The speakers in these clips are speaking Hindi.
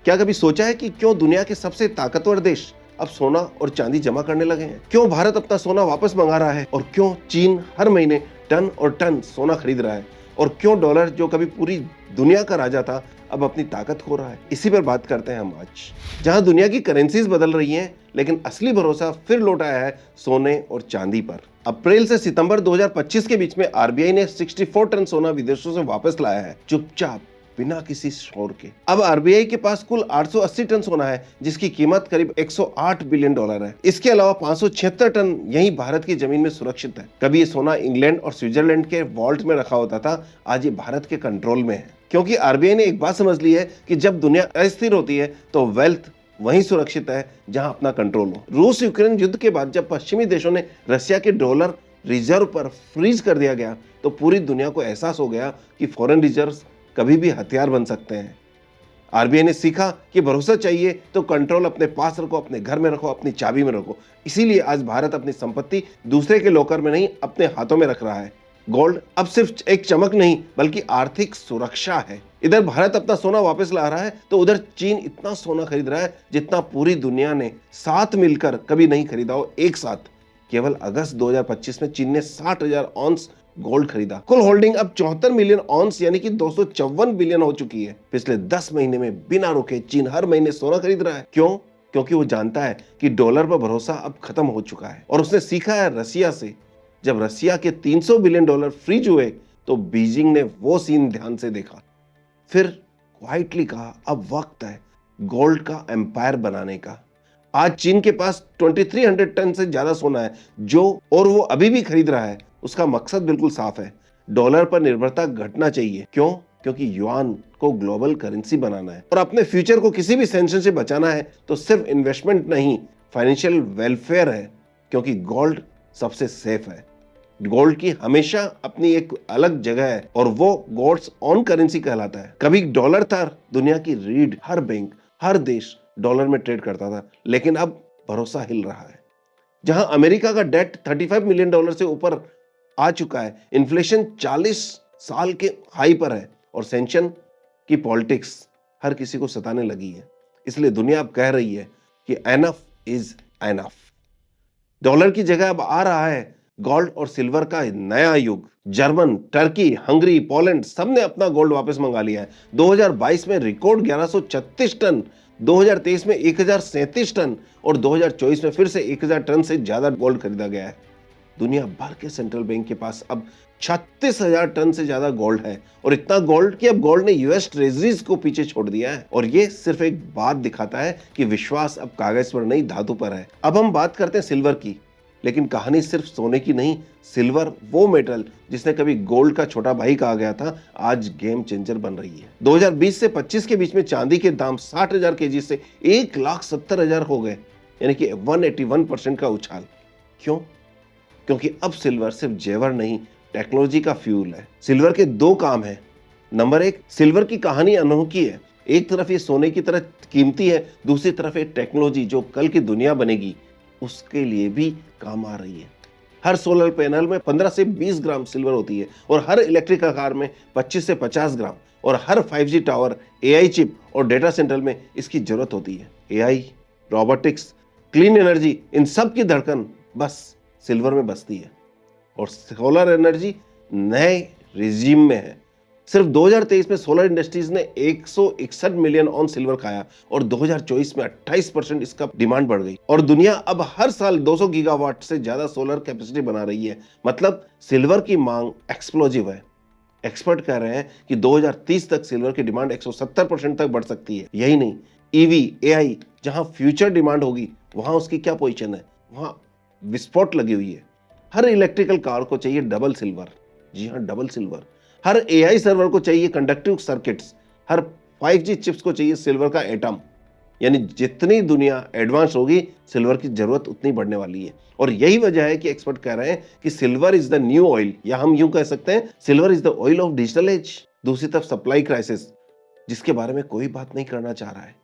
क्या कभी सोचा है कि क्यों दुनिया के सबसे ताकतवर देश अब सोना और चांदी जमा करने लगे हैं? क्यों भारत अपना सोना वापस मंगा रहा है? और क्यों चीन हर महीने टन और टन सोना खरीद रहा है? और क्यों डॉलर जो कभी पूरी दुनिया का राजा था अब अपनी ताकत खो रहा है? इसी पर बात करते हैं हम आज। जहां दुनिया की करेंसीज बदल रही हैं, लेकिन असली भरोसा फिर लौट आया है सोने और चांदी पर। अप्रैल से सितंबर 2025 के बीच में आरबीआई ने 64 टन सोना विदेशों से वापस लाया है, चुपचाप, बिना किसी शोर के। अब आरबीआई के पास कुल 880 टन सोना है, जिसकी कीमत करीब 108 बिलियन डॉलर है। इसके अलावा 576 टन यही भारत की जमीन में सुरक्षित है। कभी ये सोना इंग्लैंड और स्विट्जरलैंड के वॉल्ट में रखा होता था, आज ये भारत के कंट्रोल में है। क्योंकि आरबीआई ने एक बात समझ ली है कि जब दुनिया अस्थिर होती है तो वेल्थ वहीं सुरक्षित है जहां अपना कंट्रोल हो। रूस यूक्रेन युद्ध के बाद जब पश्चिमी देशों ने रशिया के डॉलर रिजर्व पर फ्रीज कर दिया गया, तो पूरी दुनिया को एहसास हो गया कि फॉरेन रिजर्व्स कभी भी हथियार बन सकते हैं। आरबीआई ने सीखा कि भरोसा चाहिए तो कंट्रोल अपने पास रखो, अपने घर में रखो, अपनी चाबी में रखो। इसीलिए आज भारत अपनी संपत्ति दूसरे के लॉकर में नहीं, अपने हाथों में रख रहा है। गोल्ड अब सिर्फ एक चमक नहीं, बल्कि आर्थिक सुरक्षा है। इधर भारत अपना सोना वापस ला रहा है, तो उधर चीन इतना सोना खरीद रहा है जितना पूरी दुनिया ने साथ मिलकर कभी नहीं खरीदा हो एक साथ। केवल अगस्त 2025 में चीन ने 60,000 ऑन्स गोल्ड खरीदा। कुल होल्डिंग अब 74 मिलियन ऑन्स यानी कि 254 बिलियन हो चुकी है। पिछले 10 महीने में बिना रुके चीन हर महीने सोना खरीद रहा है। क्यों? क्योंकि वो जानता है कि डॉलर पर भरोसा अब खत्म हो चुका है, और उसने सीखा है रसिया से। जब रसिया के 300 बिलियन डॉलर फ्रीज हुए, तो बीजिंग ने वो सीन ध्यान से देखा, फिर क्वाइटली कहा अब वक्त है गोल्ड का एम्पायर बनाने का। आज चीन के पास 2300 टन से ज्यादा सोना है, और वो अभी भी खरीद रहा है। उसका मकसद बिल्कुल साफ है, डॉलर पर निर्भरता घटना चाहिए। क्यों? क्योंकि युआन को ग्लोबल करेंसी बनाना है, और अपने फ्यूचर को किसी भी सेंशन से बचाना है तो सिर्फ इन्वेस्टमेंट नहीं, फाइनेंशियल वेलफेयर है। क्योंकि गोल्ड सबसे सेफ है। गोल्ड की हमेशा अपनी एक अलग जगह है, और वो गोल्ड्स ऑन करेंसी कहलाता है। कभी डॉलर था दुनिया की रीढ़, हर बैंक, हर देश डॉलर में ट्रेड करता था, लेकिन अब भरोसा हिल रहा है। जहां अमेरिका का डेट 35 मिलियन डॉलर से ऊपर आ चुका है, इन्फ्लेशन 40 साल के हाई पर है, और सेंशन की पॉलिटिक्स हर किसी को सताने लगी है। इसलिए दुनिया अब कह रही है कि एनफ इज एनफ। डॉलर की जगह अब आ रहा है गोल्ड और सिल्वर का नया युग। जर्मन, टर्की, हंगरी, पोलैंड सबने अपना गोल्ड वापस मंगा लिया है। 2022 में रिकॉर्ड 1136 टन, 2023 में 1037 टन, और 2024 में फिर से 1000 टन से ज्यादा गोल्ड खरीदा गया है। दुनिया भर के सेंट्रल बैंक के पास अब 36,000 टन से ज्यादा गोल्ड है, और इतना गोल्ड कि अब गोल्ड ने यूएस ट्रेजरीज को पीछे छोड़ दिया है। और ये सिर्फ एक बात दिखाता है कि विश्वास अब कागज पर नहीं, धातु पर है। अब हम बात करते हैं सिल्वर की, लेकिन कहानी सिर्फ सोने की नहीं। सिल्वर वो मेटल जिसने कभी गोल्ड का छोटा भाई कहा गया था, आज गेम चेंजर बन रही है। 2020 से 25 के बीच में चांदी के दाम 60,000 केजी से 1,70,000 हो गए, यानी कि 181% का उछाल। क्यों? क्योंकि अब सिल्वर सिर्फ जेवर नहीं, टेक्नोलॉजी का फ्यूल है। सिल्वर के दो काम हैं। नंबर एक, सिल्वर की कहानी अनोखी है। एक तरफ ये सोने की तरह कीमती है, दूसरी तरफ एक टेक्नोलॉजी जो कल की दुनिया बनेगी उसके लिए भी काम आ रही है। हर सोलर पैनल में 15 से 20 ग्राम सिल्वर होती है, और हर इलेक्ट्रिक कार में 25 से 50 ग्राम, और हर 5G टावर, एआई चिप और डेटा सेंटर में इसकी जरूरत होती है। एआई, रोबोटिक्स, क्लीन एनर्जी, इन सब की धड़कन बस सिल्वर में बसती है। और सोलर एनर्जी नए रिजीम में है। सिर्फ 2023 में सोलर इंडस्ट्रीज ने 161 मिलियन ऑन सिल्वर खाया, और 2024 में 28% इसका डिमांड बढ़ गई, और दुनिया अब हर साल 200 गीगावाट से ज्यादा सोलर कैपेसिटी बना रही है। मतलब सिल्वर की मांग एक्सप्लोजिव है। एक्सपर्ट कह रहे हैं कि 2030 तक सिल्वर की डिमांड 170% तक बढ़ सकती है। यही नहीं, ईवी, एआई जहां फ्यूचर डिमांड होगी, वहां उसकी क्या पोजीशन है? वहां विस्फोट लगी हुई है। हर इलेक्ट्रिकल कार को चाहिए डबल सिल्वर। जी हां, डबल सिल्वर। हर एआई सर्वर को चाहिए कंडक्टिव सर्किट्स। हर 5G चिप्स को चाहिए सिल्वर का एटम। यानी जितनी दुनिया एडवांस होगी, सिल्वर की जरूरत उतनी बढ़ने वाली है। और यही वजह है कि एक्सपर्ट कह रहे हैं कि silver is the new oil, या हम यूं कह सकते हैं silver is the oil of digital age. दूसरी तरफ सप्लाई क्राइसिस, जिसके बारे में कोई बात नहीं करना चाह रहा है।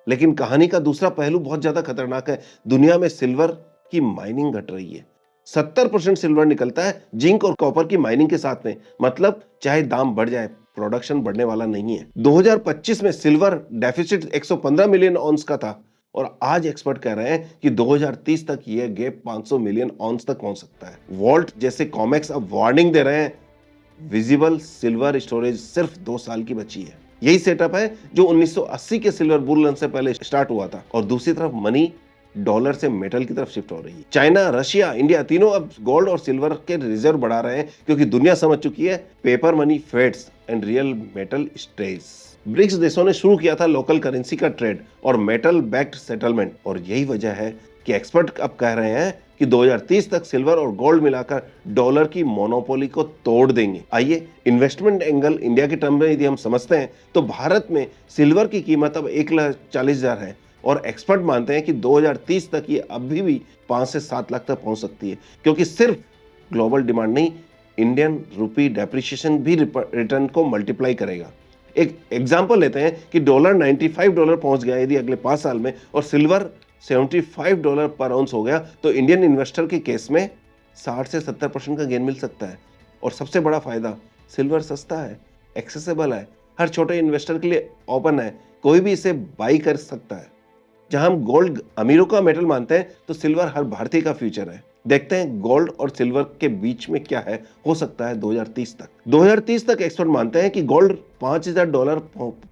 लेकिन कहानी का दूसरा पहलू बहुत ज्यादा खतरनाक है। दुनिया में सिल्वर की माइनिंग घट रही है। 70% सिल्वर निकलता है जिंक और कॉपर की माइनिंग के साथ में। मतलब चाहे दाम बढ़ जाए, प्रोडक्शन बढ़ने वाला नहीं है। 2025 में सिल्वर डेफिसिट 115 मिलियन ऑन्स का था और आज एक्सपर्ट कह रहे हैं कि 2030 तक यह गैप 500 मिलियन ऑन्स तक पहुंच सकता है। वॉल्ट जैसे कॉमेक्स अब वार्निंग दे रहे हैं, विजिबल सिल्वर स्टोरेज सिर्फ 2 साल की बची है। यही सेटअप है जो 1980 के सिल्वर बुल रन से पहले स्टार्ट हुआ था। और दूसरी तरफ मनी डॉलर से मेटल की तरफ शिफ्ट हो रही है। चाइना, रशिया, इंडिया तीनों अब गोल्ड और सिल्वर के रिजर्व बढ़ा रहे हैं क्योंकि दुनिया समझ चुकी है paper money fades and real metal stays. BRICS देशों ने शुरू किया था लोकल करेंसी का ट्रेड और मेटल बैक्ड सेटलमेंट और यही वजह है कि एक्सपर्ट अब कह रहे हैं कि 2030 तक सिल्वर और गोल्ड मिलाकर डॉलर की मोनोपोली को तोड़ देंगे। आइए इन्वेस्टमेंट एंगल इंडिया के टर्म में यदि हम समझते हैं तो भारत में सिल्वर की कीमत अब 1,40,000 है और एक्सपर्ट मानते हैं कि 2030 तक ये अभी भी 5 से 7 लाख तक पहुंच सकती है क्योंकि सिर्फ ग्लोबल डिमांड नहीं, इंडियन रूपी डेप्रिसिएशन भी रिटर्न को मल्टीप्लाई करेगा। एक एग्जांपल लेते हैं कि डॉलर $95 पहुंच गया यदि अगले 5 साल में और सिल्वर $75 पर आउंस हो गया तो इंडियन इन्वेस्टर के केस में 60 से 70% का गेन मिल सकता है। और सबसे बड़ा फायदा, सिल्वर सस्ता है, एक्सेसिबल है, हर छोटे इन्वेस्टर के लिए ओपन है, कोई भी इसे बाई कर सकता है। जहां हम गोल्ड अमीरों का मेटल मानते हैं तो सिल्वर हर भारतीय का फ्यूचर है। देखते हैं गोल्ड और सिल्वर के बीच में क्या है, हो सकता है 2030 तक। 2030 तक एक्सपर्ट मानते हैं कि गोल्ड $5,000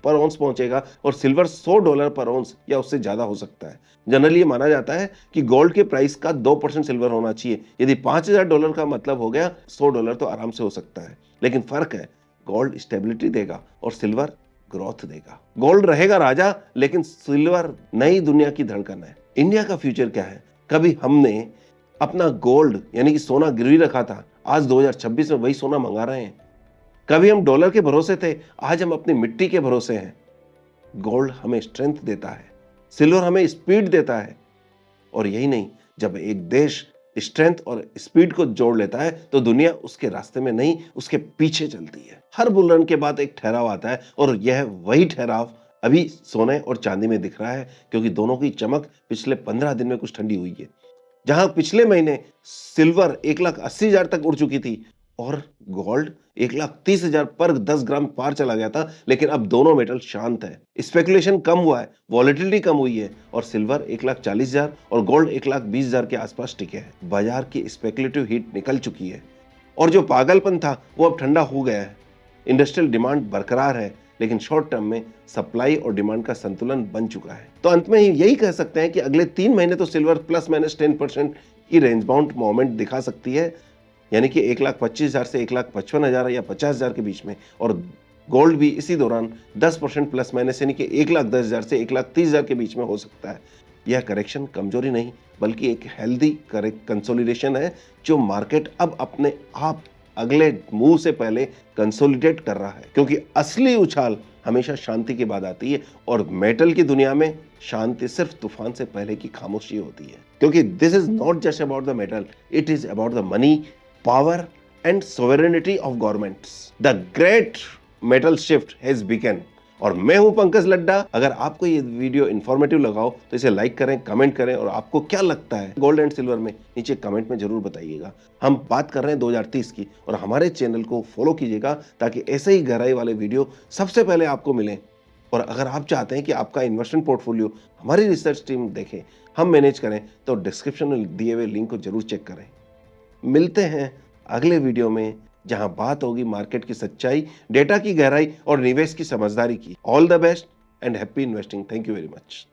पर ऑन्स पहुंचेगा और सिल्वर $100 पर ऑन्स या उससे ज्यादा हो सकता है। जनरली ये माना जाता है कि गोल्ड के प्राइस का 2% सिल्वर होना चाहिए। यदि $5,000 का मतलब हो गया, $100 तो आराम से हो सकता है। लेकिन फर्क है, गोल्ड स्टेबिलिटी देगा और सिल्वर ग्रोथ देगा। गोल्ड रहेगा राजा लेकिन सिल्वर नई दुनिया की धड़कन है। इंडिया का फ्यूचर क्या है? कभी हमने अपना गोल्ड यानी कि सोना गिरवी रखा था, आज 2026 में वही सोना मंगा रहे हैं। कभी हम डॉलर के भरोसे थे, आज हम अपनी मिट्टी के भरोसे हैं। गोल्ड हमें स्ट्रेंथ देता है, सिल्वर हमें स्पीड देता है। और यही नहीं, जब एक देश स्ट्रेंथ और स्पीड को जोड़ लेता है तो दुनिया उसके रास्ते में नहीं, उसके पीछे चलती है। हर बुल रन के बाद एक ठहराव आता है और यह वही ठहराव अभी सोने और चांदी में दिख रहा है क्योंकि दोनों की चमक पिछले 15 दिन में कुछ ठंडी हुई है। जहां पिछले महीने सिल्वर 1,80,000 तक उड़ चुकी थी और गोल्ड 1,30,000 पर 10 ग्राम पार चला गया था, लेकिन अब दोनों मेटल शांत है। स्पेकुलेशन कम हुआ है, वॉलेटिलिटी कम हुई है और सिल्वर 1,40,000 और गोल्ड 1,20,000 के आसपास टिके हैं। बाजार की स्पेकुलेटिव हीट निकल चुकी है और जो पागलपन था वो अब ठंडा हो गया है। इंडस्ट्रियल डिमांड बरकरार है लेकिन शॉर्ट टर्म में सप्लाई और डिमांड का संतुलन बन चुका है। तो अंत में यही कह सकते हैं कि अगले 3 महीने तो सिल्वर ±10% की रेंज बाउंड मूवमेंट दिखा सकती है, यानी कि 1,25,000 से 1,55,000 या 50,000 के बीच में। और गोल्ड भी इसी दौरान 10% प्लस माइनस यानी कि 1,10,000 से 1,30,000 के बीच में हो सकता है। यह करेक्शन कमजोरी नहीं बल्कि एक हेल्दी कंसोलिडेशन है जो मार्केट अब अपने आप अगले मूव से पहले कंसोलिडेट कर रहा है, क्योंकि असली उछाल हमेशा शांति के बाद आती है और मेटल की दुनिया में शांति सिर्फ तूफान से पहले की खामोशी होती है। क्योंकि this is not just about the metal, it is about the money, power and sovereignty of governments. The great metal shift has begin. और मैं हूं पंकज लड्डा। अगर आपको ये वीडियो इंफॉर्मेटिव लगा हो तो इसे लाइक करें, कमेंट करें और आपको क्या लगता है गोल्ड एंड सिल्वर में, नीचे कमेंट में जरूर बताइएगा। हम बात कर रहे हैं 2030 की और हमारे चैनल को फॉलो कीजिएगा ताकि ऐसे ही गहराई वाले वीडियो सबसे पहले आपको मिलें। और अगर आप चाहते हैं कि आपका इन्वेस्टमेंट पोर्टफोलियो हमारी रिसर्च टीम देखे, हम मैनेज करें, तो डिस्क्रिप्शन में दिए हुए लिंक को जरूर चेक करें। मिलते हैं अगले वीडियो में जहां बात होगी मार्केट की सच्चाई, डेटा की गहराई और निवेश की समझदारी की। All the best and happy investing. Thank you very much.